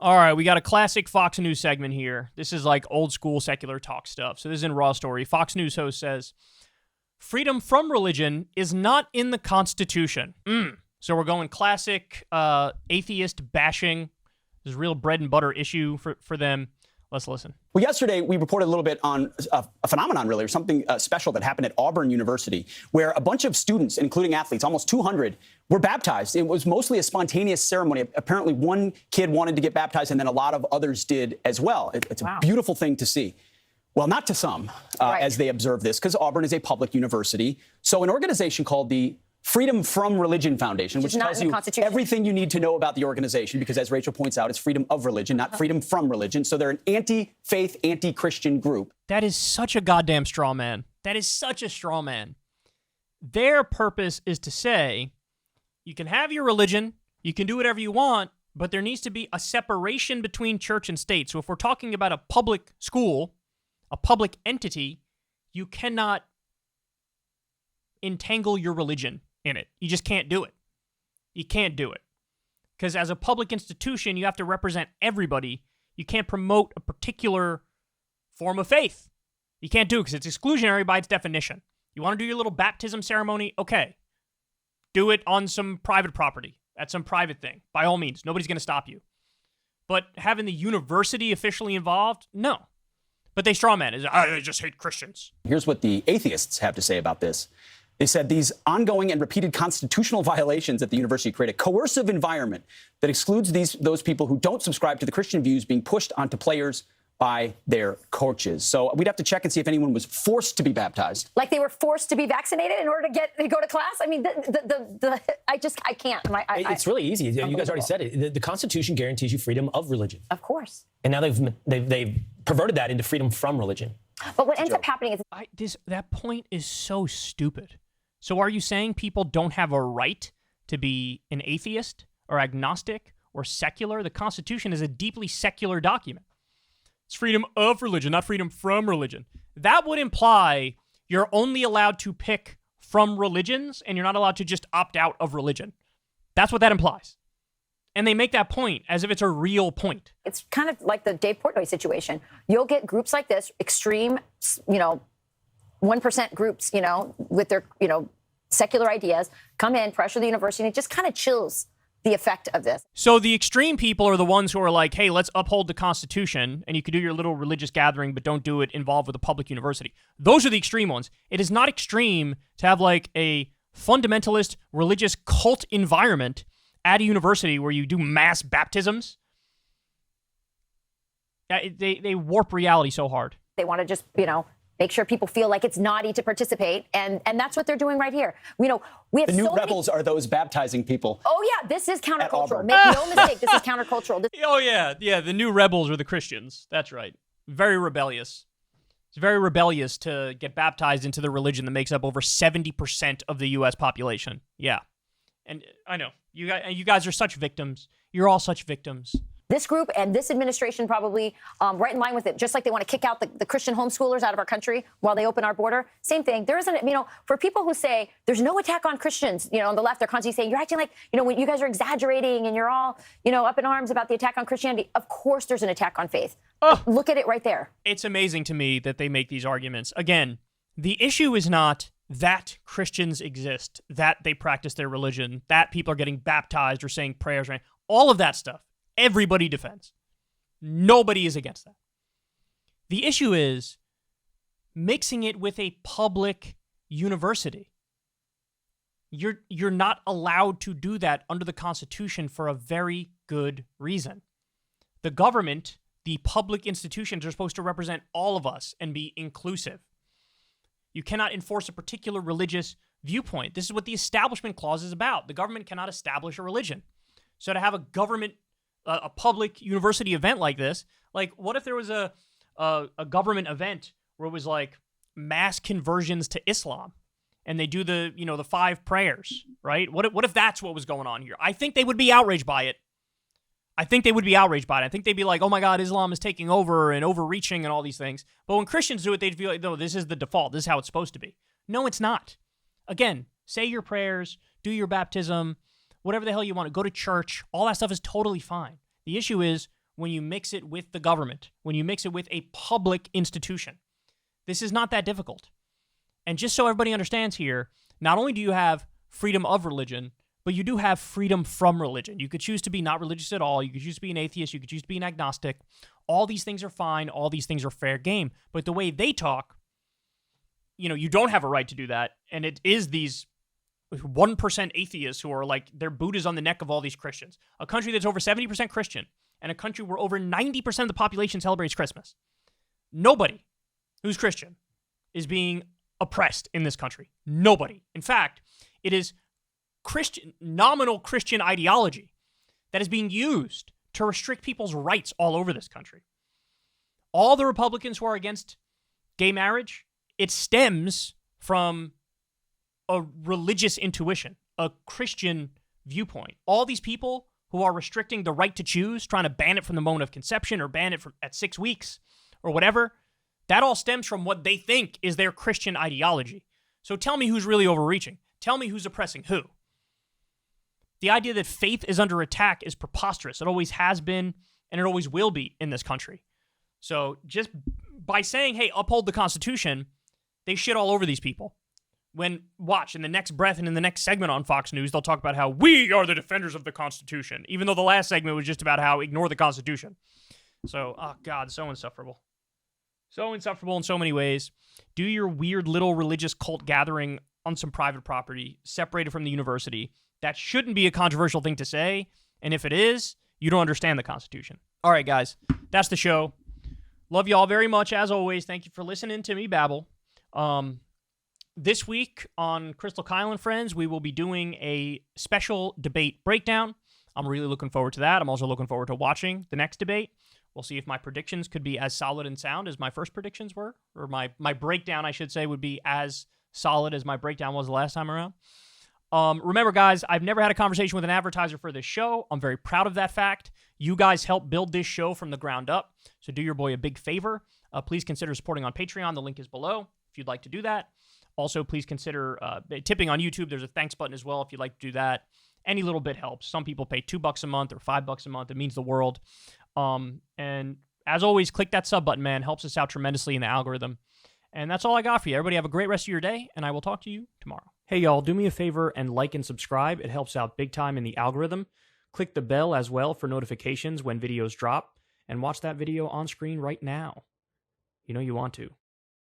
All right, we got a classic Fox News segment here. This is like old school secular talk stuff. So this is in Raw Story. Fox News host says, freedom from religion is not in the Constitution. So we're going classic atheist bashing. This is a real bread and butter issue for them. Let's listen. Well, yesterday we reported a little bit on a phenomenon, really, or something special that happened at Auburn University, where a bunch of students, including athletes, almost 200, were baptized. It was mostly a spontaneous ceremony. Apparently, one kid wanted to get baptized, and then a lot of others did as well. It's a beautiful thing to see. Well, not to some, as they observe this, because Auburn is a public university. So an organization called the Freedom from Religion Foundation, which tells you everything you need to know about the organization, because as Rachel points out, it's freedom of religion, not freedom from religion. So they're an anti-faith, anti-Christian group. That is such a goddamn straw man. That is such a straw man. Their purpose is to say, you can have your religion, you can do whatever you want, but there needs to be a separation between church and state. So if we're talking about a public school, a public entity, you cannot entangle your religion in it. You just can't do it. You can't do it. Because as a public institution, you have to represent everybody. You can't promote a particular form of faith. You can't do it because it's exclusionary by its definition. You want to do your little baptism ceremony? Okay. Do it on some private property. That's some private thing. By all means. Nobody's going to stop you. But having the university officially involved? No. But they strawman it. I just hate Christians. Here's what the atheists have to say about this. They said these ongoing and repeated constitutional violations at the university create a coercive environment that excludes those people who don't subscribe to the Christian views being pushed onto players by their coaches. So we'd have to check and see if anyone was forced to be baptized. Like they were forced to be vaccinated in order to go to class? I mean, I can't. It's really easy. You guys already said it. The Constitution guarantees you freedom of religion. Of course. And now they've perverted that into freedom from religion. But what ends up happening is... that point is so stupid. So are you saying people don't have a right to be an atheist or agnostic or secular? The Constitution is a deeply secular document. It's freedom of religion, not freedom from religion. That would imply you're only allowed to pick from religions and you're not allowed to just opt out of religion. That's what that implies. And they make that point as if it's a real point. It's kind of like the Dave Portnoy situation. You'll get groups like this, extreme, 1% groups, with their, secular ideas, come in, pressure the university, and it just kind of chills the effect of this. So the extreme people are the ones who are like, hey, let's uphold the Constitution, and you can do your little religious gathering, but don't do it involved with a public university. Those are the extreme ones. It is not extreme to have like a fundamentalist religious cult environment at a university where you do mass baptisms. They warp reality so hard. They want to just, make sure people feel like it's naughty to participate, and that's what they're doing right here. We have the new rebels are those baptizing people. Oh yeah, this is countercultural. Make no mistake, this is countercultural. Oh yeah, the new rebels are the Christians. That's right. Very rebellious. It's very rebellious to get baptized into the religion that makes up over 70% of the U.S. population. Yeah, and I know you guys are such victims. You're all such victims. This group and this administration probably right in line with it, just like they want to kick out the Christian homeschoolers out of our country while they open our border. Same thing. There isn't, for people who say there's no attack on Christians, on the left, they're constantly saying, you're acting like, when you guys are exaggerating and you're all, up in arms about the attack on Christianity. Of course there's an attack on faith. Oh, look at it right there. It's amazing to me that they make these arguments. Again, the issue is not that Christians exist, that they practice their religion, that people are getting baptized or saying prayers, right? All of that stuff. Everybody defends. Nobody is against that. The issue is mixing it with a public university. You're not allowed to do that under the Constitution for a very good reason. The government, the public institutions are supposed to represent all of us and be inclusive. You cannot enforce a particular religious viewpoint. This is what the Establishment Clause is about. The government cannot establish a religion. So to have a public university event like this, like what if there was a government event where it was like mass conversions to Islam and they do the 5 prayers, right? What if that's what was going on here? I think they would be outraged by it. I think they'd be like, oh my God, Islam is taking over and overreaching and all these things. But when Christians do it, they'd feel like, no, this is the default. This is how it's supposed to be. No, it's not. Again, say your prayers, do your baptism, whatever the hell you want to, go to church, all that stuff is totally fine. The issue is when you mix it with the government, when you mix it with a public institution. This is not that difficult. And just so everybody understands here, not only do you have freedom of religion, but you do have freedom from religion. You could choose to be not religious at all. You could choose to be an atheist. You could choose to be an agnostic. All these things are fine. All these things are fair game. But the way they talk, you don't have a right to do that. And it is these 1% atheists who are like, their boot is on the neck of all these Christians. A country that's over 70% Christian, and a country where over 90% of the population celebrates Christmas. Nobody who's Christian is being oppressed in this country. Nobody. In fact, it is nominal Christian ideology that is being used to restrict people's rights all over this country. All the Republicans who are against gay marriage, it stems from a religious intuition, a Christian viewpoint. All these people who are restricting the right to choose, trying to ban it from the moment of conception or ban it at 6 weeks or whatever, that all stems from what they think is their Christian ideology. So tell me who's really overreaching. Tell me who's oppressing who. The idea that faith is under attack is preposterous. It always has been, and it always will be in this country. So just by saying, hey, uphold the Constitution, they shit all over these people. When, watch, in the next breath and in the next segment on Fox News, they'll talk about how we are the defenders of the Constitution, even though the last segment was just about how ignore the Constitution. So, oh God, so insufferable. So insufferable in so many ways. Do your weird little religious cult gathering on some private property, separated from the university. That shouldn't be a controversial thing to say, and if it is, you don't understand the Constitution. All right, guys, that's the show. Love you all very much, as always. Thank you for listening to me babble. This week on Crystal Kyle and Friends, we will be doing a special debate breakdown. I'm really looking forward to that. I'm also looking forward to watching the next debate. We'll see if my predictions could be as solid and sound as my first predictions were, or my breakdown, I should say, would be as solid as my breakdown was the last time around. Remember, guys, I've never had a conversation with an advertiser for this show. I'm very proud of that fact. You guys helped build this show from the ground up, so do your boy a big favor. Please consider supporting on Patreon. The link is below if you'd like to do that. Also, please consider tipping on YouTube. There's a thanks button as well if you'd like to do that. Any little bit helps. Some people pay $2 a month or $5 a month. It means the world. And as always, click that sub button, man. Helps us out tremendously in the algorithm. And that's all I got for you. Everybody have a great rest of your day, and I will talk to you tomorrow. Hey, y'all, do me a favor and like and subscribe. It helps out big time in the algorithm. Click the bell as well for notifications when videos drop, and watch that video on screen right now. You know you want to.